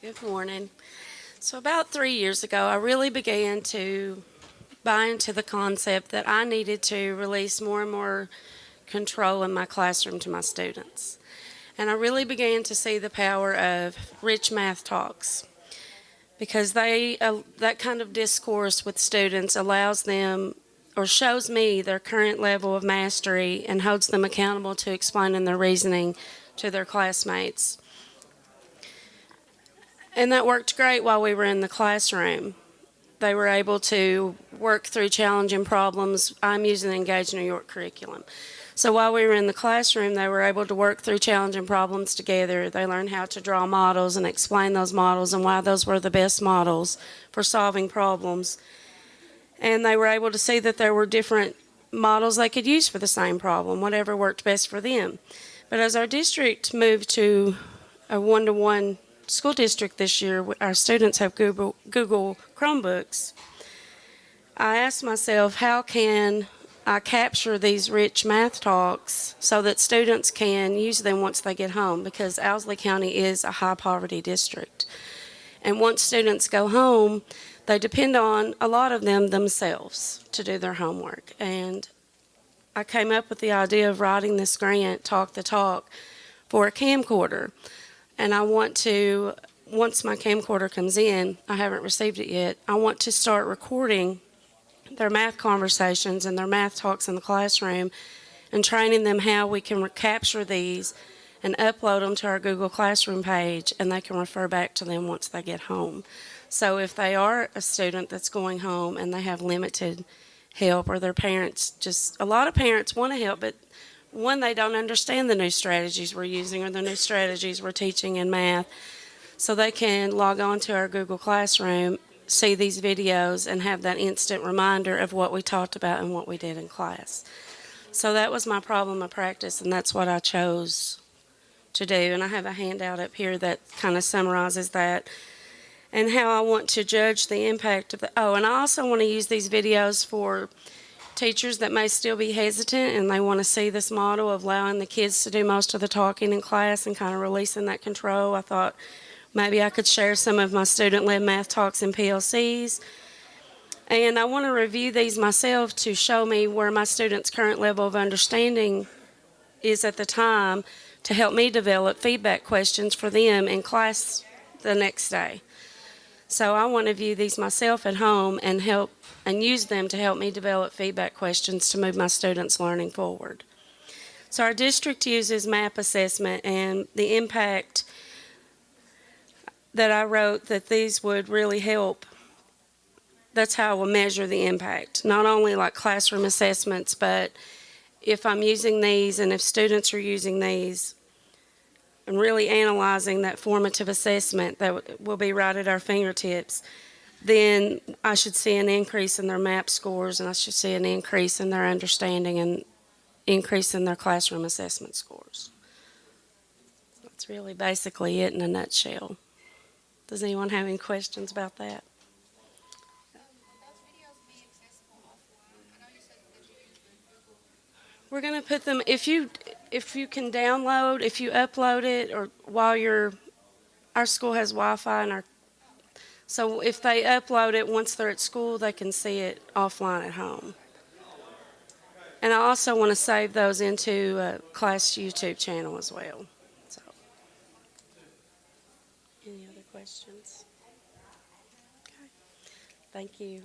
Good morning. So, about 3 years ago, I really began to buy into the concept that I needed to release more and more control in my classroom to my students. And I really began to see the power of rich math talks because that kind of discourse with students allows them or shows me their current level of mastery and holds them accountable to explaining their reasoning to their classmates. And that worked great while we were in the classroom. They were able to work through challenging problems. I'm using the Engage New York curriculum. So while we were in the classroom, they were able to work through challenging problems together. They learned how to draw models and explain those models and why those were the best models for solving problems. And they were able to see that there were different models they could use for the same problem, whatever worked best for them. But as our district moved to a one-to-one school district this year, our students have Google Chromebooks. I asked myself, how can I capture these rich math talks so that students can use them once they get home? Because Owsley County is a high poverty district. And once students go home, they depend on a lot of them themselves to do their homework. And I came up with the idea of writing this grant, Talk the Talk, for a camcorder. And I want to, once my camcorder comes in, I haven't received it yet, I want to start recording their math conversations and their math talks in the classroom and training them how we can capture these and upload them to our Google Classroom page, and they can refer back to them once they get home. So if they are a student that's going home and they have limited help, or their parents a lot of parents want to help, but one, they don't understand the new strategies we're using or the new strategies we're teaching in math. So they can log on to our Google Classroom, see these videos, and have that instant reminder of what we talked about and what we did in class. So that was my problem of practice, and that's what I chose to do. And I have a handout up here that kind of summarizes that and how I want to judge the impact of the. Oh, and I also want to use these videos for teachers that may still be hesitant and they want to see this model of allowing the kids to do most of the talking in class and kind of releasing that control. I thought maybe I could share some of my student-led math talks in PLCs. And I want to review these myself to show me where my students' current level of understanding is at the time to help me develop feedback questions for them in class the next day. So I want to view these myself at home and use them to help me develop feedback questions to move my students' learning forward. So our district uses MAP assessment, and the impact that I wrote that these would really help. That's how I will measure the impact, not only like classroom assessments, but if I'm using these and if students are using these and really analyzing that formative assessment that will be right at our fingertips, then I should see an increase in their MAP scores, and I should see an increase in their understanding and increase in their classroom assessment scores. That's really basically it in a nutshell. Does anyone have any questions about that? We're going to put them, if you can download, if you upload it, or our school has Wi-Fi, so if they upload it once they're at school, they can see it offline at home. And I also want to save those into a class YouTube channel as well. So, any other questions? Okay. Thank you.